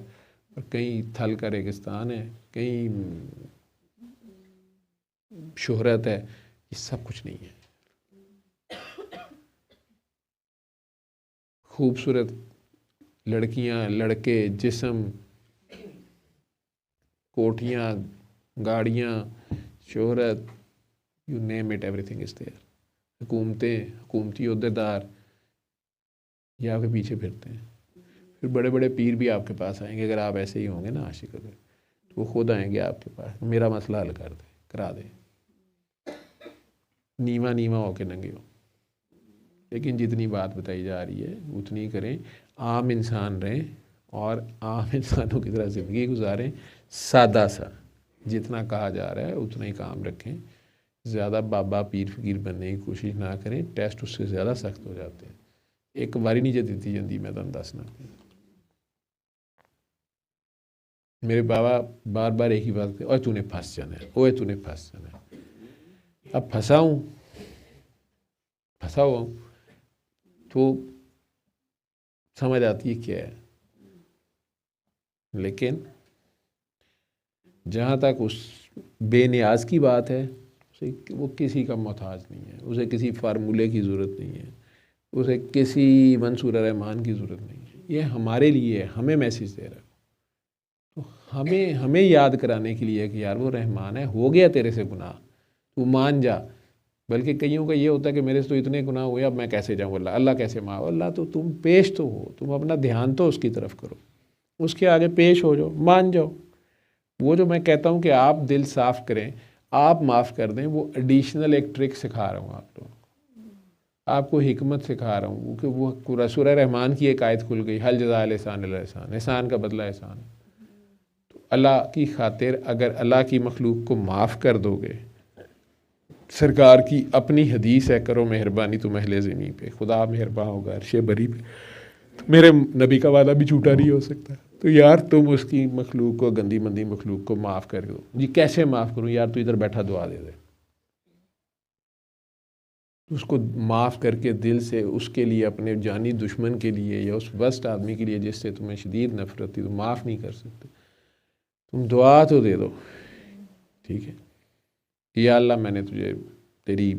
Speaker 2: और कहीं थल का रेगिस्तान है, कहीं शोहरत है, ये सब कुछ नहीं है। खूबसूरत लड़कियां, लड़के, जिस्म, कोठियाँ, गाड़ियाँ, शोहरत, you name it, everything is there. हुकूमतें, हुकूमती अहदेदार ये आपके पीछे फिरते हैं। फिर बड़े बड़े पीर भी आपके पास आएंगे अगर आप ऐसे ही होंगे ना आशिक अगर, तो वो खुद आएंगे आपके पास, मेरा मसला हल कर दे, करा दे। नीवा नीवा होके नंगे हो। लेकिन जितनी बात बताई जा रही है उतनी करें, आम इंसान रहें और आम इंसानों की तरह ज़िंदगी गुजारें, सादा सा। जितना कहा जा रहा है उतना ही काम रखें। ज़्यादा बाबा पीर फकीर बनने की कोशिश ना करें, टेस्ट उससे ज़्यादा सख्त हो जाते हैं। एक बारी नहीं जीती जाती, मैं तुम दसना। मेरे बाबा बार बार एक ही बात कहते, ओए तूने फंस जाना है, ओए तूने फंस जाना है। अब फंसा हूँ, फंसा हुआ हूँ, तो समझ आती है क्या है। लेकिन जहाँ तक उस बेनियाज की बात है, उसे वो किसी का मोहताज नहीं है, उसे किसी फार्मूले की ज़रूरत नहीं है, उसे किसी मंसूर रहमान की ज़रूरत नहीं है। ये हमारे लिए है, हमें मैसेज दे रहा है। तो हमें हमें याद कराने के लिए कि यार वो रहमान है, हो गया तेरे से गुनाह, तू मान जा। बल्कि कईयों का ये होता है कि मेरे से तो इतने गुनाह हुए, अब मैं कैसे जाऊँ अल्लाह, अल्लाह कैसे माफ़। अल्लाह तो तुम पेश तो हो, तुम अपना ध्यान तो उसकी तरफ करो, उसके आगे पेश हो जाओ, मान जाओ। वो जो मैं कहता हूँ कि आप दिल साफ़ करें, आप माफ़ कर दें, वो एडिशनल एक ट्रिक सिखा रहा हूँ आप लोगों को, आपको हिकमत सिखा रहा हूँ कि वो सूरह रहमान की एक आयत खुल गई, हल जज़ाअल एहसान इल्ला एहसान, एहसान का बदला एहसान। तो अल्लाह की खातिर अगर अल्लाह की मखलूक को माफ़ कर दोगे, सरकार की अपनी हदीस है, करो मेहरबानी तुम अहले ज़मीन पे, खुदा मेहरबान होगा अर्शे बरी पे। तो मेरे नबी का वादा भी झूठा नहीं हो सकता। तो यार तुम उसकी मखलूक को, गंदी मंदी मखलूक को माफ़ कर दो जी। कैसे माफ़ करूँ यार, तू इधर बैठा दुआ दे दे, उसको माफ़ करके दिल से, उसके लिए, अपने जानी दुश्मन के लिए या उस वर्स्ट आदमी के लिए जिससे तुम्हें शदीद नफरत थी, तुम माफ़ नहीं कर सकते, तुम दुआ तो दे दो, ठीक है। या अल्लाह मैंने तुझे तेरी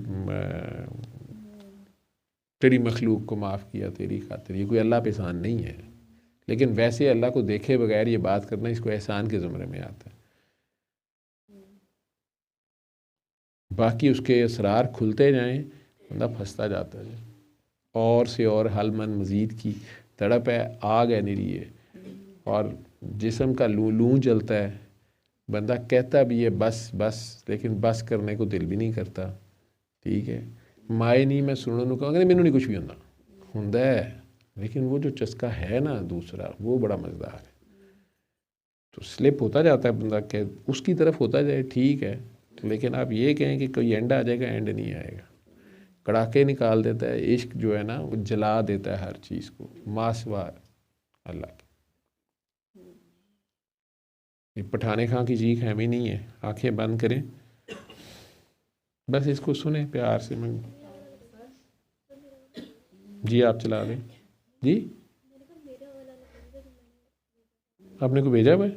Speaker 2: तेरी मखलूक को माफ़ किया तेरी खातिर। ये कोई अल्लाह पे एहसान नहीं है, लेकिन वैसे अल्लाह को देखे बगैर ये बात करना, इसको एहसान के ज़ुमरे में आता है। बाकी उसके असरार खुलते जाएं, बंदा फंसता जाता है। और से और हलमन मज़ीद की तड़प है, आग है निरी है, और जिस्म का लू लू जलता है। बंदा कहता भी है बस बस, लेकिन बस करने को दिल भी नहीं करता, ठीक है। माए नहीं मैं सुनने को कहूँगा, मैनू नहीं कुछ भी होंदा है, लेकिन वो जो चस्का है ना दूसरा, वो बड़ा मज़ेदार है। तो स्लिप होता जाता है बंदा, के उसकी तरफ होता जाए, ठीक है। लेकिन आप ये कहें कि कोई एंड आ जाएगा, एंड नहीं आएगा। कड़ाके निकाल देता है इश्क जो है ना, वो जला देता है हर चीज़ को, मासवार अल्लाह की। ये पठाने खां की चीख है भी नहीं है। आंखें बंद करें, बस इसको सुने प्यार से। मैं जी आप चला दें जी। आपने को भेजा है?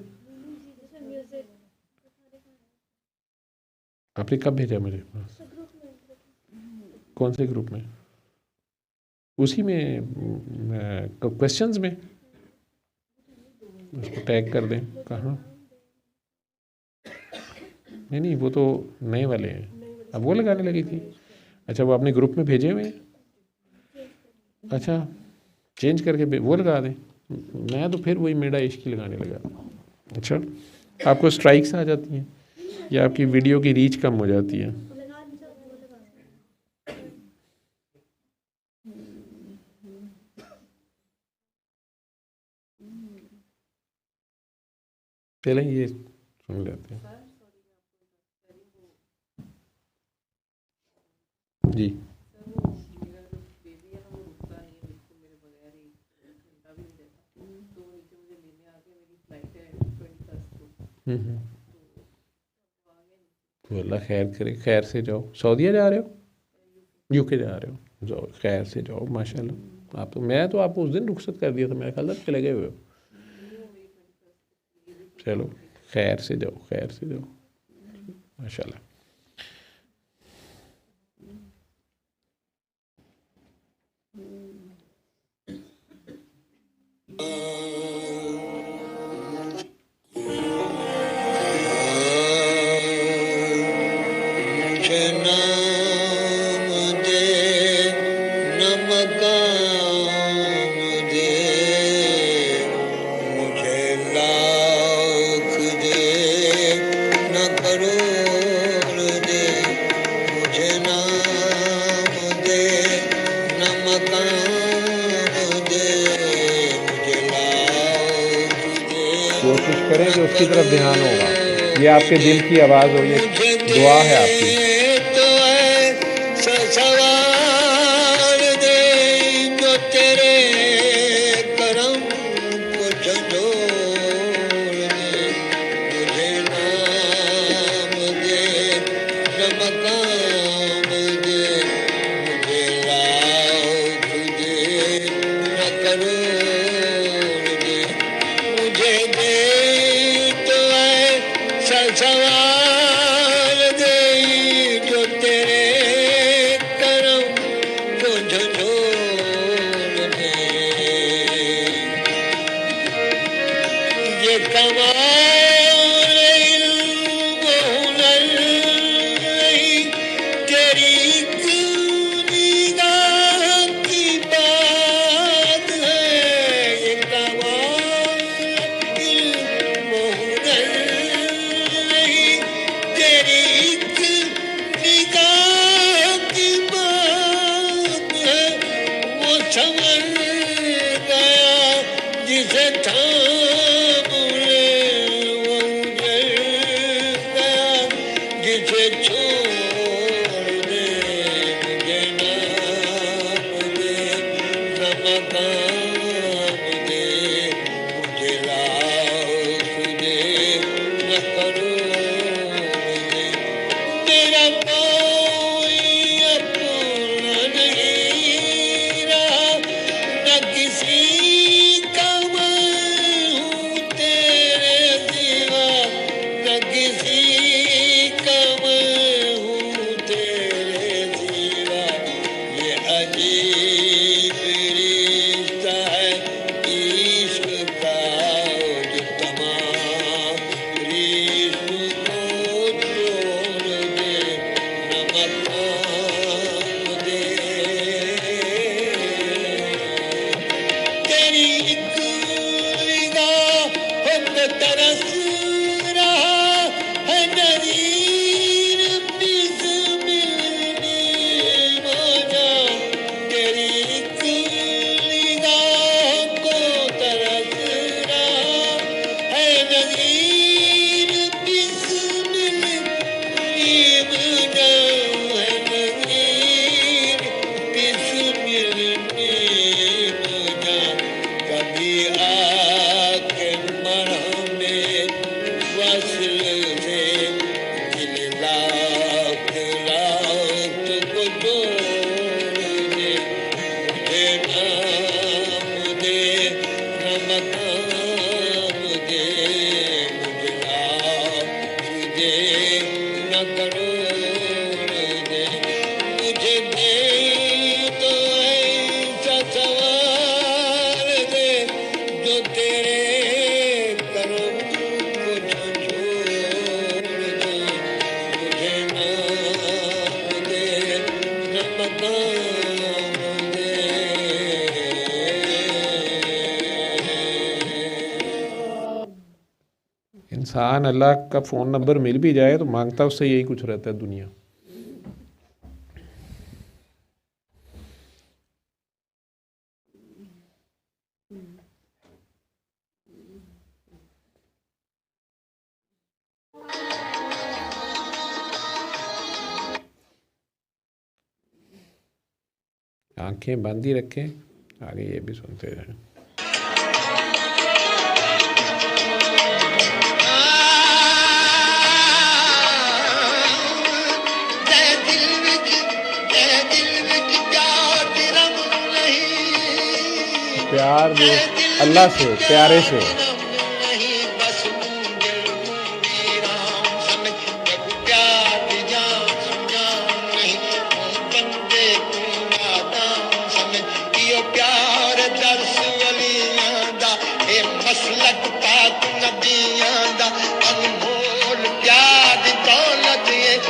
Speaker 2: आपने कब भेजा मुझे पास? कौन से ग्रुप में? उसी में क्वेश्चंस में उसको टैग कर दें। कहाँ? नहीं नहीं, वो तो नए वाले हैं, अब वो लगाने लगी थी। अच्छा, वो आपने ग्रुप में भेजे हुए हैं? अच्छा, चेंज करके वो लगा दें। मैं तो फिर वही मेरा इश्क ही लगाने लगा। अच्छा, आपको स्ट्राइक्स आ जाती हैं या आपकी वीडियो की रीच कम हो जाती है? चलें ये सुन लेते हैं जी। हम्म। तो अल्लाह खैर करे, खैर से जाओ। सऊदीया जा रहे हो? यूके जा रहे हो? जाओ खैर से जाओ, माशाल्लाह। आप तो, मैं तो आपको उस दिन रुखसत कर दिया था, मेरे ख्याल तक चले गए हुए हो। चलो खैर से जाओ, खैर से जाओ, माशाल्लाह।
Speaker 3: मुझे नाम दे न मकाम दे, मुझे लाख दे न करोड़ दे, मुझे नाम दे न मकाम दे, मुझे लाख दे।
Speaker 2: कोशिश करें कि उसकी तरफ ध्यान होगा। ये आपके दिल की आवाज़ हो, ये दुआ है आपकी।
Speaker 3: तो ऐसा सवाल दे जो तेरे करम को झंझोड़ दे, मुझे नाम दे न मकाम दे, मुझे लाख दे न करोड़ दे, मुझे दे तो ऐसा सवाल दे जो तेरे करम को झंझोड़ दे। ये कमाल इल्म हुनर नहीं, तेरी एक निगाह की बात है। ये कमाल इल्म हुनर नहीं, तेरी एक निगाह की बात है। वो समझ गया जिसे थाम ले, वो उजड़ गया जिसे छोड़ दे, मुझे नाम दे न मकाम दे, मुझे लाख दे न करोड़ दे, मेरा कोई अपना नहीं रहा, न किसी का मैं हूँ तेरे सिवा, न किसी का मैं हूँ तेरे सिवा। ये अजीब रिश्ता है इश्क का, जो तमाम रिश्तों को तोड़ दे न मकाम दे। तेरी एक निगाहों पे तरस रहा है नज़ीर बिस्मिल मौजा, तेरी एक निगाहों को तरस रहा है नज़ीर बिस्मिल मौजा, है नज़ीर बिस्मिल मौजा। कभी आके मरहमे वस्ल से दिल लाख लाख को जोड़ दे, मुझे नाम दे न मकाम दे, मुझे लाख दे न करोड़ दे, मुझे दे तो ऐसा सवाल दे जो तेरे करम को झंझोड़ दे, मुझे नाम दे न मकाम दे।
Speaker 2: इंसान अल्लाह का फ़ोन नंबर मिल भी जाए तो मांगता उससे यही कुछ रहता है दुनिया। आंखें बंद ही रखें, आगे ये भी सुनते रहें। प्यार जो अल्लाह से, प्यारे से,
Speaker 3: मसलक पाक नबियां दा अनमोल प्यार दी दौलत है, एक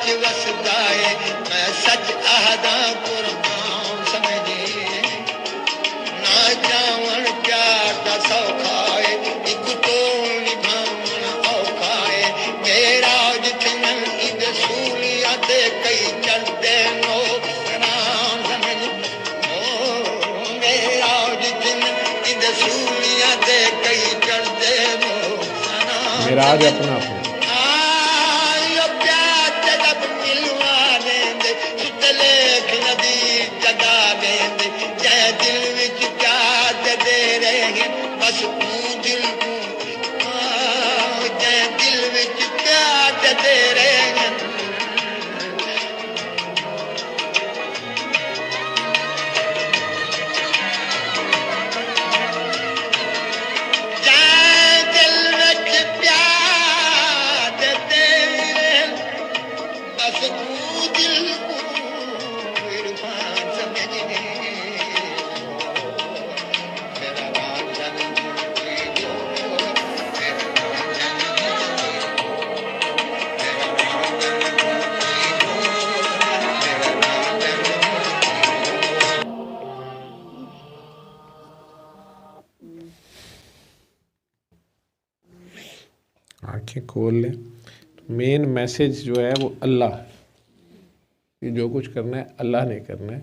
Speaker 3: विच वसदाए मैं सच आहदा कुरान समझे ना जावन प्यार दा सौखाए इक तो निभावन औखाए मेरा जितनन इद सूलिया दे कई चलदे नो कुरान समझ ओ मेरा जितनन इद सूलिया दे कई चलदे नो
Speaker 2: मेराज अपना अपना बस दिल दिल विच प्यार दे रहे आँखें खोल लें। तो मेन मैसेज जो है वो अल्लाह, ये जो कुछ करना है अल्लाह ने करना है,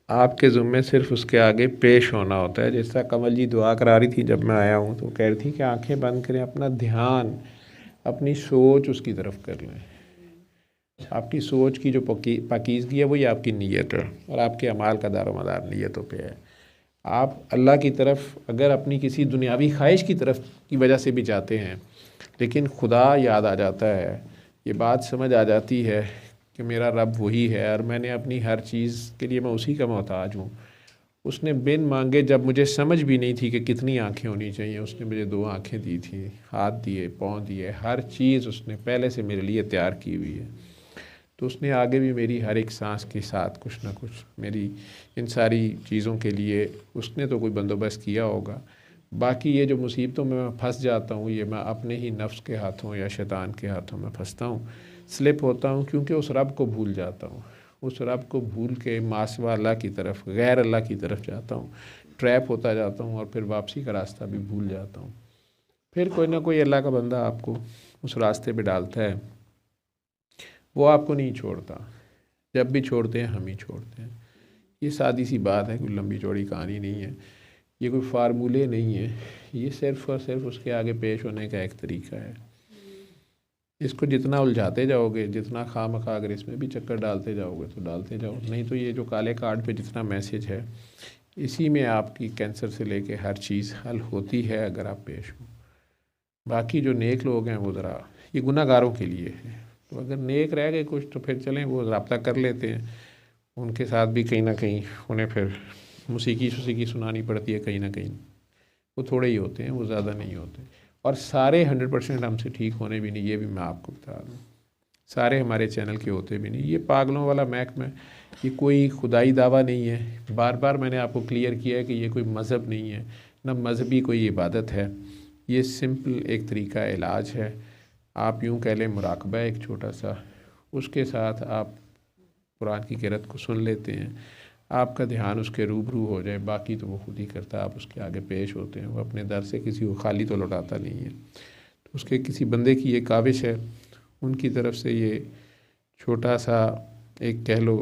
Speaker 2: आपके ज़ुम्मे सिर्फ उसके आगे पेश होना होता है। जैसा कमल जी दुआ करा रही थी जब मैं आया हूँ, तो कह रही थी कि आंखें बंद करें, अपना ध्यान अपनी सोच उसकी तरफ कर लें। आपकी सोच की जो पाकीज़गी है वही आपकी नीयत है, और आपके अमाल का दारोमदार नीयतों पे है। आप अल्लाह की तरफ अगर अपनी किसी दुनियावी ख्वाहिश की तरफ की वजह से भी जाते हैं, लेकिन खुदा याद आ जाता है, ये बात समझ आ जाती है कि मेरा रब वही है और मैंने अपनी हर चीज़ के लिए मैं उसी का मोहताज हूँ। उसने बिन मांगे, जब मुझे समझ भी नहीं थी कि कितनी आँखें होनी चाहिए, उसने मुझे 2 आँखें दी थी, हाथ दिए, पाँव दिए, हर चीज़ उसने पहले से मेरे लिए तैयार की हुई है। तो उसने आगे भी मेरी हर एक सांस के साथ कुछ ना कुछ मेरी इन सारी चीज़ों के लिए उसने तो कोई बंदोबस्त किया होगा। बाकी ये जो मुसीबतों में मैं फंस जाता हूँ, ये मैं अपने ही नफ्स के हाथों या शैतान के हाथों में फंसता हूँ, स्लिप होता हूँ, क्योंकि उस रब को भूल जाता हूँ। उस रब को भूल के मासवा अल्लाह की तरफ, गैर अल्लाह की तरफ जाता हूँ, ट्रैप होता जाता हूँ, और फिर वापसी का रास्ता भी भूल जाता हूँ। फिर कोई ना कोई अल्लाह का बंदा आपको उस रास्ते पे डालता है, वो आपको नहीं छोड़ता। जब भी छोड़ते हैं हम ही छोड़ते हैं। ये सादी सी बात है, कोई लंबी चौड़ी कहानी नहीं है, ये कोई फार्मूले नहीं है, ये सिर्फ़ और सिर्फ उसके आगे पेश होने का एक तरीका है। इसको जितना उलझाते जाओगे, जितना खामखा अगर इसमें भी चक्कर डालते जाओगे तो डालते जाओ, नहीं तो ये जो काले कार्ड पे जितना मैसेज है, इसी में आपकी कैंसर से लेके हर चीज़ हल होती है अगर आप पेश हो। बाकी जो नेक लोग हैं वो ज़रा, ये गुनाहगारों के लिए है। तो अगर नेक रह गए कुछ तो फिर चलें, वो रब्ता कर लेते हैं, उनके साथ भी कहीं ना कहीं उन्हें फिर मुसीकी सुनानी पड़ती है कहीं ना कहीं। वो थोड़े ही होते हैं, वो ज़्यादा नहीं होते, और सारे 100% हमसे ठीक होने भी नहीं, ये भी मैं आपको बता दूँ। सारे हमारे चैनल के होते भी नहीं। ये पागलों वाला महकमा, ये कोई खुदाई दावा नहीं है। बार बार मैंने आपको क्लियर किया है कि ये कोई मज़हब नहीं है, ना मजहबी कोई इबादत है। ये सिंपल एक तरीका इलाज है। आप यूँ कह लें मुराकबा एक छोटा सा, उसके साथ आप कुरान की क़िरात को सुन लेते हैं, आपका ध्यान उसके रूबरू हो जाए, बाकी तो वो खुद ही करता है, आप उसके आगे पेश होते हैं। वो अपने दर से किसी को खाली तो लौटाता नहीं है। तो उसके किसी बंदे की ये काविश है, उनकी तरफ से ये छोटा सा एक कह लो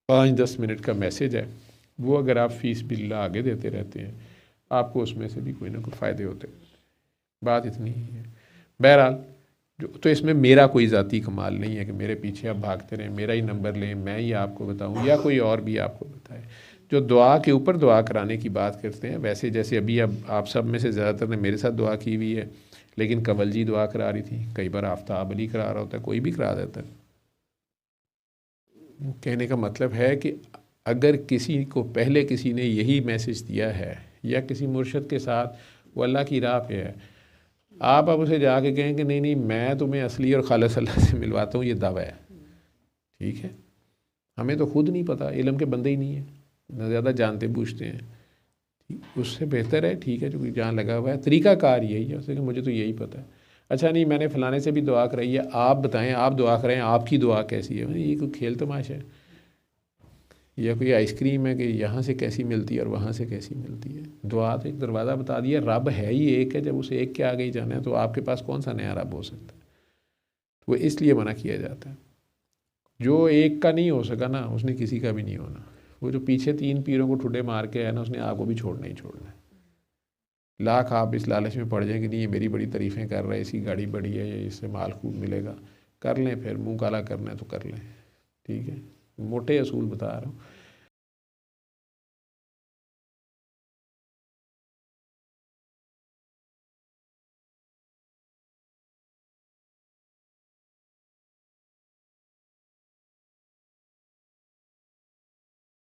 Speaker 2: 5-10 मिनट का मैसेज है। वो अगर आप फ़ीस बिल्ला आगे देते रहते हैं, आपको उसमें से भी कोई ना कोई फ़ायदे होते हैं। बात इतनी ही है। बहरहाल तो इसमें मेरा कोई ज़ाती कमाल नहीं है कि मेरे पीछे आप भागते रहें, मेरा ही नंबर लें, मैं ही आपको बताऊं या कोई और भी आपको बताए। जो दुआ के ऊपर दुआ कराने की बात करते हैं, वैसे जैसे अभी अब आप सब में से ज़्यादातर ने मेरे साथ दुआ की हुई है, लेकिन कंवल जी दुआ करा रही थी, कई बार आफ्ताब अली करा रहा होता है, कोई भी करा देता है। कहने का मतलब है कि अगर किसी को पहले किसी ने यही मैसेज दिया है या किसी मुर्शद के साथ वो अल्लाह की राह पे है, आप अब उसे जाके कहें कि नहीं नहीं मैं तुम्हें असली और खालिस अल्लाह से मिलवाता हूँ, ये दावा है। ठीक है, हमें तो खुद नहीं पता, इल्म के बंदे ही नहीं है, न ज़्यादा जानते बूझते हैं। उससे बेहतर है, ठीक है, जो जहाँ लगा हुआ है तरीक़ाकार यही है, उससे कि मुझे तो यही पता है। अच्छा नहीं मैंने फ़लाने से भी दुआ कराई है, आप बताएं आप दुआ करें, आपकी दुआ कैसी है। ये कोई खेल तमाशा है या कोई आइसक्रीम है कि यहाँ से कैसी मिलती है और वहाँ से कैसी मिलती है। दुआ तो एक दरवाज़ा बता दिया, रब है ही एक है, जब उस एक के आगे ही जाना है तो आपके पास कौन सा नया रब हो सकता है। वो इसलिए मना किया जाता है। जो एक का नहीं हो सका ना उसने किसी का भी नहीं होना। वो जो पीछे 3 पीरों को ठुड्डे मार के है ना, उसने आपको भी छोड़ना ही छोड़ना है। लाख आप इस लालच में पड़ जाएंगे, नहीं ये मेरी बड़ी तारीफ़ें कर रहा है, इसकी गाड़ी बड़ी है, या इससे माल खूब मिलेगा, कर लें, फिर मुंह काला करना है तो कर लें। ठीक है, मोटे असूल बता रहा हूँ।